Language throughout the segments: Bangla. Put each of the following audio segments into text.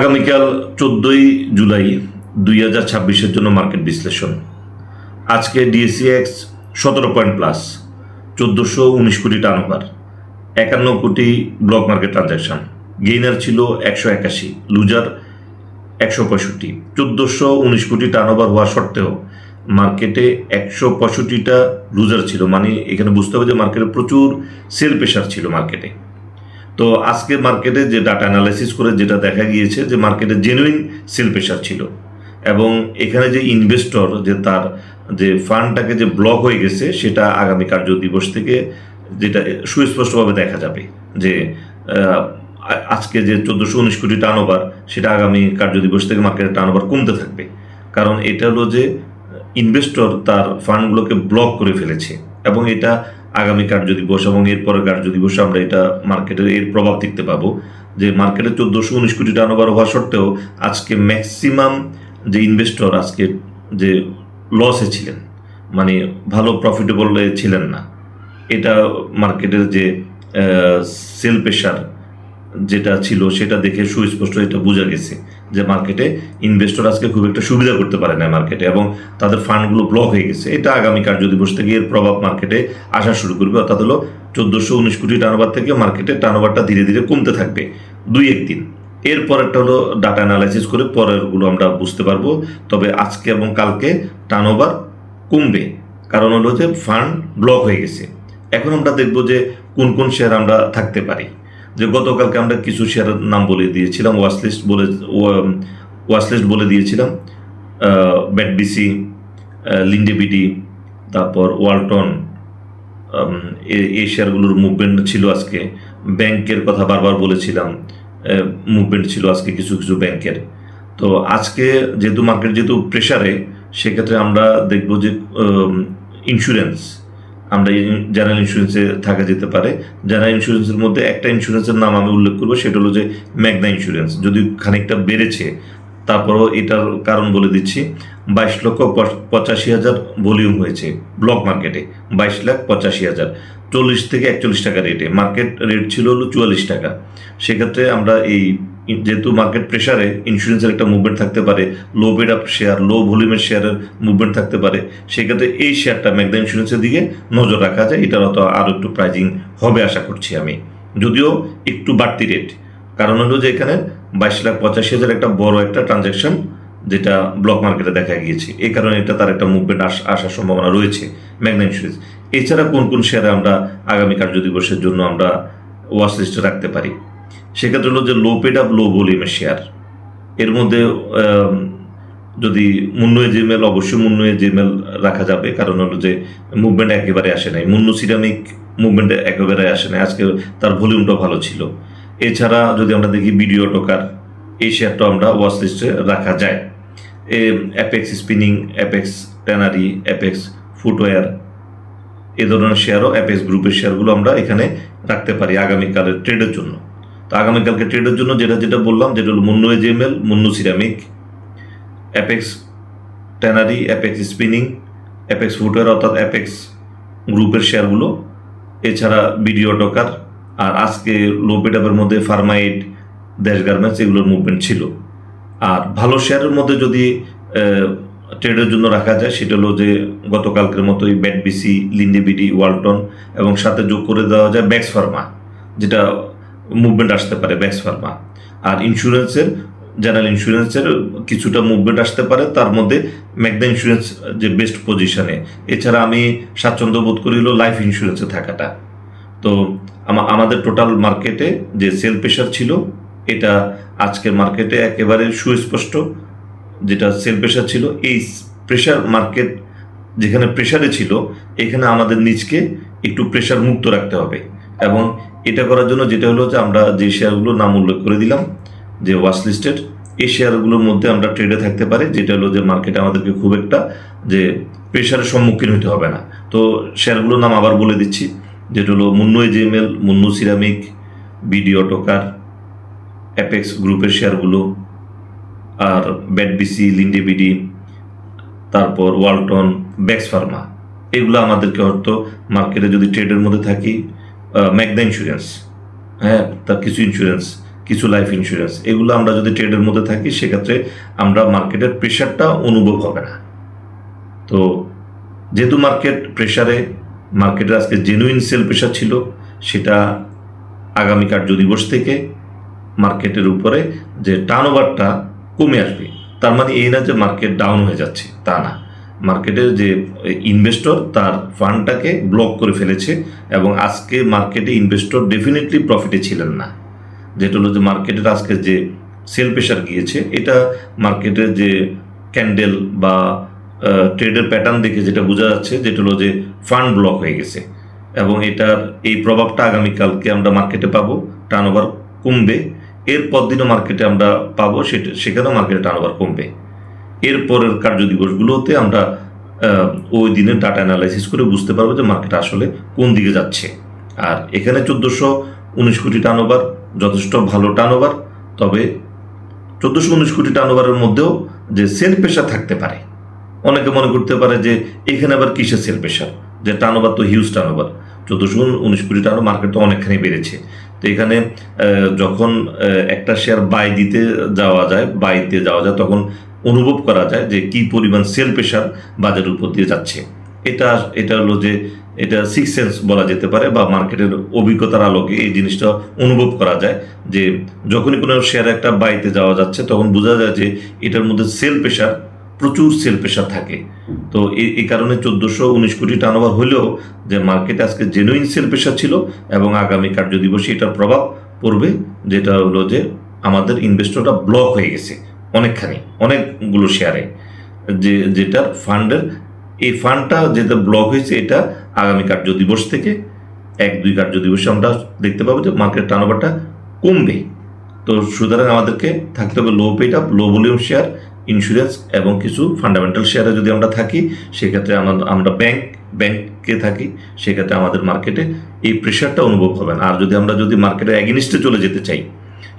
আগামীকাল 14ই জুলাই 2026-এর জন্য মার্কেট বিশ্লেষণ। আজকে ডিএসইএক্স 17 পয়েন্ট প্লাস, 1419 কোটি টার্নওভার, 51 কোটি ব্লক মার্কেট ট্রানজ্যাকশন। গেইনার ছিল 181, লুজার 165। 1419 কোটি টার্নওভার হওয়া সত্ত্বেও মার্কেটে 165টা লুজার ছিল, মানে এখানে বুঝতে হবে যে মার্কেটে প্রচুর সেল প্রেশার ছিল মার্কেটে। তো আজকে মার্কেটে যে ডাটা অ্যানালাইসিস করে যেটা দেখা গিয়েছে যে মার্কেটে জেনুইন সেল প্রেশার ছিল, এবং এখানে যে ইনভেস্টর যে তার যে ফান্ডটাকে যে ব্লক হয়ে গেছে সেটা আগামী কার্য দিবস থেকে যেটা সুস্পষ্টভাবে দেখা যাবে যে আজকে যে 1419 কোটি টার্নওভার সেটা আগামী কার্য দিবস থেকে মার্কেটের টার্নওভার কমতে থাকবে। কারণ এটা হলো যে ইনভেস্টর তার ফান্ডগুলোকে ব্লক করে ফেলেছে, এবং এটা আগামী কার্য দিবস এবং এরপরের কার্য দিবসে আমরা এটা মার্কেটের এর প্রভাব দেখতে পাবো যে মার্কেটে 1419 কোটি টার্নওভার হওয়া সত্ত্বেও আজকে ম্যাক্সিমাম যে ইনভেস্টর আজকে যে লসে ছিলেন, মানে ভালো প্রফিটেবলে ছিলেন না। এটা মার্কেটের যে সেল প্রেশার যেটা ছিল সেটা দেখে সুস্পষ্ট এটা বোঝা গেছে যে মার্কেটে ইনভেস্টর আজকে খুব একটা সুবিধা করতে পারে না মার্কেটে, এবং তাদের ফান্ডগুলো ব্লক হয়ে গেছে। এটা আগামী কার্য দিবস থেকে এর প্রভাব মার্কেটে আসা শুরু করবে, অর্থাৎ হলো 1419 কোটি টার্নওভার থেকে মার্কেটে টার্নওভারটা ধীরে ধীরে কমতে থাকবে 2-1 দিন। এরপরেরটা হলো ডাটা অ্যানালাইসিস করে পরেরগুলো আমরা বুঝতে পারবো। তবে আজকে এবং কালকে টার্নওভার কমবে, কারণ হলো যে ফান্ড ব্লক হয়ে গেছে। এখন আমরা দেখবো যে কোন কোন শেয়ার আমরা থাকতে পারি। যে গতকালকে আমরা কিছু শেয়ারের নাম বলে দিয়েছিলাম, ওয়াচলিস্ট বলে দিয়েছিলাম, ব্যাটবিসি, লিন্ডেবিডি, তারপর ওয়ালটন, এই শেয়ারগুলোর মুভমেন্ট ছিল আজকে। ব্যাংকের কথা বারবার বলেছিলাম, মুভমেন্ট ছিল আজকে কিছু কিছু ব্যাংকের। তো আজকে যেহেতু মার্কেট যেহেতু প্রেশারে, সেক্ষেত্রে আমরা দেখব যে ইন্স্যুরেন্স, আমরা জেনারেল ইন্স্যুরেন্সে থাকা যেতে পারে। জেনারেল ইন্স্যুরেন্সের মধ্যে একটা ইন্স্যুরেন্সের নাম আমি উল্লেখ করবো, সেটা হলো যে ম্যাগনা ইন্স্যুরেন্স। যদি খানিকটা বেড়েছে, তারপরও এটার কারণ বলে দিচ্ছি। 22,85,000 ভলিউম হয়েছে ব্লক মার্কেটে, 22,85,000, 40 থেকে 41 টাকা রেটে। মার্কেট রেট ছিল হলো 44 টাকা। সেক্ষেত্রে আমরা এই যেহেতু মার্কেট প্রেশারে ইন্স্যুরেন্সের একটা মুভমেন্ট থাকতে পারে, লো পেড আপ শেয়ার, লো ভলিউমের শেয়ারের মুভমেন্ট থাকতে পারে, সেক্ষেত্রে এই শেয়ারটা ম্যাগনা ইন্স্যুরেন্সের দিকে নজর রাখা যায়। এটার অত আরও একটু প্রাইজিং হবে আশা করছি আমি, যদিও একটু বাড়তি রেট। কারণ হলো যে এখানে 22,85,000 একটা বড় একটা ট্রানজ্যাকশন যেটা ব্লক মার্কেটে দেখা গিয়েছে, এই কারণে এটা তার একটা মুভমেন্ট আসার সম্ভাবনা রয়েছে ম্যাগনা ইন্স্যুরেন্স। এছাড়া কোন কোন শেয়ারে আমরা আগামী কার্য দিবসের জন্য আমরা ওয়াচ লিস্টে রাখতে পারি, সেক্ষেত্রে হলো যে লো পেড আপ লো ভলিউমের শেয়ার। এর মধ্যে যদি মুন্নু এজিএমএল, অবশ্যই মুন্নু এজিএমএল রাখা যাবে, কারণ হলো যে মুভমেন্ট একেবারে আসে নাই। মুন্নু সিরামিক মুভমেন্ট একেবারে আসে নাই, আজকে তার ভলিউমটা ভালো ছিল। এছাড়া যদি আমরা দেখি ভিডিও টোকার, এই শেয়ারটা আমরা ওয়াচ লিস্টে রাখা যায়। Apex spinning, Apex tannery, Apex footwear, এ ধরনের শেয়ারও, অ্যাপেক্স গ্রুপের শেয়ারগুলো আমরা এখানে রাখতে পারি আগামীকালের ট্রেডের জন্য। তো আগামীকালকে ট্রেডের জন্য যেটা বললাম, যেটা হলো Monno AGML, Monno ceramic, Apex tannery, Apex spinning, Apex footwear অর্থাৎ অ্যাপেক্স গ্রুপের শেয়ারগুলো, এছাড়া ভিডিও টোকার। আর আজকে লো পেড আপের মধ্যে ফার্মাইড, দেশ গার্মেন্টস, এগুলোর মুভমেন্ট ছিল। আর ভালো শেয়ারের মধ্যে যদি ট্রেডের জন্য রাখা যায়, সেটা হলো যে গতকালকের মতোই ব্যাটবিসি, লিন্ডেবিডি, ওয়ালটন, এবং সাথে যোগ করে দেওয়া যায় ব্যাক্স ফার্মা, যেটা মুভমেন্ট আসতে পারে ব্যাক্স ফার্মা। আর ইন্স্যুরেন্সের, জেনারেল ইন্স্যুরেন্সের কিছুটা মুভমেন্ট আসতে পারে, তার মধ্যে ম্যাগনা ইন্স্যুরেন্স যে বেস্ট পজিশনে। এছাড়া আমি স্বাচ্ছন্দ্য বোধ করি হলো লাইফ ইন্স্যুরেন্সে থাকাটা। তো আমাদের টোটাল মার্কেটে যে সেল প্রেশার ছিল, এটা আজকের মার্কেটে একেবারে সুস্পষ্ট যেটা সেল প্রেশার ছিল। এই প্রেশার মার্কেট যেখানে প্রেশারে ছিল, এখানে আমাদের নিজকে একটু প্রেশার মুক্ত রাখতে হবে, এবং এটা করার জন্য যেটা হলো যে আমরা যে শেয়ারগুলোর নাম উল্লেখ করে দিলাম যে ওয়াচ লিস্টেড, এই শেয়ারগুলোর মধ্যে আমরা ট্রেডে থাকতে পারি, যেটা হলো যে মার্কেটে আমাদেরকে খুব একটা যে প্রেশারের সম্মুখীন হতে হবে না। তো শেয়ারগুলোর নাম আবার বলে দিচ্ছি, যেটা হলো মুন্নু এজিএমএল, মুন্নু সিরামিক, ভিডিও টোকার, অ্যাপেক্স গ্রুপের শেয়ারগুলো, আর ব্যাটবিসি, লিন্ডেবিডি, তারপর ওয়ালটন, ব্যাক্স ফার্মা, এগুলো আমাদেরকে হয়তো মার্কেটে যদি ট্রেডের মধ্যে থাকি। ম্যাগনা ইন্স্যুরেন্স, হ্যাঁ, তার কিছু ইন্স্যুরেন্স, কিছু লাইফ ইন্স্যুরেন্স, এগুলো আমরা যদি ট্রেডের মধ্যে থাকি সেক্ষেত্রে আমরা মার্কেটের প্রেশারটা অনুভব হবে না। তো যেহেতু মার্কেট প্রেশারে, মার্কেটের আজকে জেনুইন সেল প্রেশার ছিল, সেটা আগামী কার্যদিবস থেকে মার্কেটের উপরে যে টার্নওভারটা কমে আসবে। তার মানে এই না যে মার্কেট ডাউন হয়ে যাচ্ছে, তা না। মার্কেটের যে ইনভেস্টর তার ফান্ডটাকে ব্লক করে ফেলেছে, এবং আজকে মার্কেটে ইনভেস্টর ডেফিনেটলি প্রফিটে ছিলেন না। যেটা হলো যে মার্কেটের আজকে যে সেল প্রেশার গিয়েছে, এটা মার্কেটের যে ক্যান্ডেল বা ট্রেডের প্যাটার্ন দেখে যেটা বোঝা যাচ্ছে, যেটা হলো যে ফান্ড ব্লক হয়ে গেছে, এবং এটার এই প্রভাবটা আগামীকালকে আমরা মার্কেটে পাবো, টার্নওভার কমবে। এর পরদিনও মার্কেটে আমরা পাবো, সেখানেও মার্কেটে টার্নওভার কমবে। এর পরের কার্যদিবসগুলোতে আমরা ওই দিনের ডাটা অ্যানালাইসিস করে বুঝতে পারবো যে মার্কেট আসলে কোন দিকে যাচ্ছে। আর এখানে 1419 কোটি টার্নওভার যথেষ্ট ভালো টার্নওভার, তবে 1419 কোটি টার্নওভারের মধ্যেও যে সেল প্রেশার থাকতে পারে। অনেকে মনে করতে পারে যে এখানে আবার কিসের সেল প্রেশার, যে টার্নওভার তো হিউজ টার্নওভার, 1419 কোটি টার্নওভার, মার্কেট তো অনেকখানি বেড়েছে। তো এখানে যখন একটা শেয়ার বাইতে যাওয়া যায় তখন অনুভব করা যায় যে কি পরিমাণ সেল প্রেশার বাজারের উপর দিয়ে যাচ্ছে। এটা হলো যে এটা সিক্স সেন্স বলা যেতে পারে, বা মার্কেটের অভিজ্ঞতার আলোকে এই জিনিসটা অনুভব করা যায় যে যখনই কোনো শেয়ার একটা বাইতে যাওয়া যাচ্ছে তখন বোঝা যায় যে এটার মধ্যে সেল প্রেশার, প্রচুর সেল প্রেশার থাকে। তো এই কারণে 1419 কোটি টার্নওভার হলেও যে মার্কেটে আজকে জেনুইন সেল প্রেশার ছিল, এবং আগামী কার্যদিবসে এটার প্রভাব পড়বে, যেটা হলো যে আমাদের ইনভেস্টরটা ব্লক হয়ে গেছে অনেকগুলো শেয়ারে, যেটার ফান্ডের এই ফান্ডটা যেটা ব্লক হয়েছে, এটা আগামী কার্যদিবস থেকে 1-2 কার্যদিবসে আমরা দেখতে পাবো যে মার্কেট টার্নওভারটা কমবে। তো সুতরাং আমাদেরকে থাকতে হবে low paid up, low volume share, insurance এবং কিছু ফান্ডামেন্টাল শেয়ারে যদি আমরা থাকি, সেক্ষেত্রে আমরা ব্যাংকে থাকি, সেক্ষেত্রে আমাদের মার্কেটে এই প্রেশারটা অনুভব হবে না। আর যদি মার্কেটের অ্যাগেনিস্টে চলে যেতে চাই,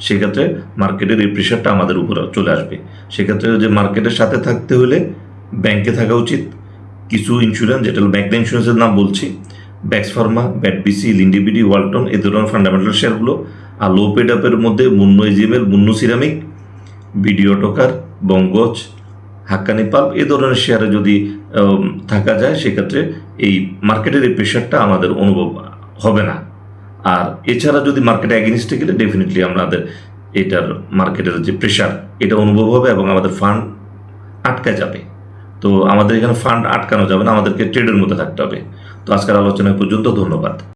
সেক্ষেত্রে মার্কেটের এই প্রেশারটা আমাদের উপরে চলে আসবে। সেক্ষেত্রে যে মার্কেটের সাথে থাকতে হলে ব্যাংকে থাকা উচিত। কিছু ইন্স্যুরেন্স, যেটা হলো ব্যাংক ইন্স্যুরেন্সের নাম বলছি, ব্যাক্স ফার্মা, ব্যাটবিসি, লিন্ডিবিডি, ওয়ালটন, এই ধরনের ফান্ডামেন্টাল শেয়ারগুলো। আর লো পেড আপের মধ্যে Munnu AGML, Monno ceramic, BDO টোকার, বঙ্গজ, Haqqani pulp, এই ধরনের শেয়ারে যদি থাকা যায়, সেক্ষেত্রে এই মার্কেটের এই প্রেশারটা আমাদের অনুভব হবে না। আর এছাড়া যদি মার্কেটে অ্যাগেনিস্টে গেলে ডেফিনেটলি আমাদের এটার মার্কেটের যে প্রেশার, এটা অনুভব হবে এবং আমাদের ফান্ড আটকা যাবে। তো আমাদের এখানে ফান্ড আটকানো যাবে না, আমাদেরকে ট্রেডের মধ্যে থাকতে হবে। তো আজকের আলোচনা পর্যন্ত, ধন্যবাদ।